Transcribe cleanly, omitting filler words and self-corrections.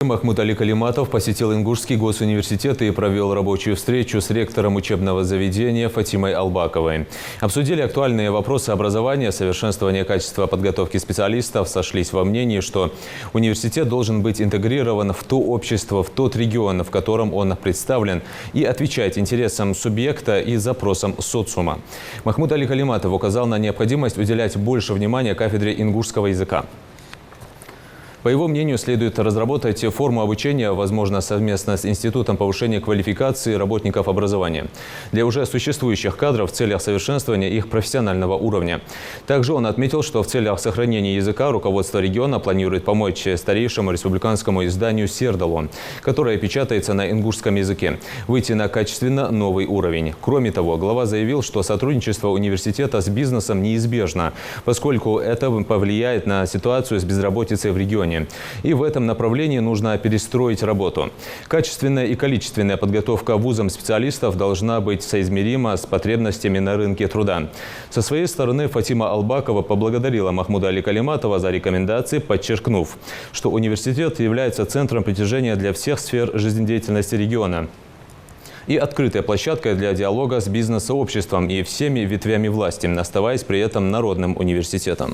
Махмуд Али Калиматов посетил Ингушский госуниверситет и провел рабочую встречу с ректором учебного заведения Фатимой Албаковой. Обсудили актуальные вопросы образования, совершенствования качества подготовки специалистов, сошлись во мнении, что университет должен быть интегрирован в то общество, в тот регион, в котором он представлен, и отвечать интересам субъекта и запросам социума. Махмуд Али Калиматов указал на необходимость уделять больше внимания кафедре ингушского языка. По его мнению, следует разработать форму обучения, возможно, совместно с Институтом повышения квалификации работников образования, для уже существующих кадров в целях совершенствования их профессионального уровня. Также он отметил, что в целях сохранения языка руководство региона планирует помочь старейшему республиканскому изданию «Сердало», которое печатается на ингушском языке, выйти на качественно новый уровень. Кроме того, глава заявил, что сотрудничество университета с бизнесом неизбежно, поскольку это повлияет на ситуацию с безработицей в регионе. И в этом направлении нужно перестроить работу. Качественная и количественная подготовка вузом специалистов должна быть соизмерима с потребностями на рынке труда. Со своей стороны Фатима Албакова поблагодарила Махмуда Али Калиматова за рекомендации, подчеркнув, что университет является центром притяжения для всех сфер жизнедеятельности региона и открытой площадкой для диалога с бизнес-сообществом и всеми ветвями власти, оставаясь при этом народным университетом.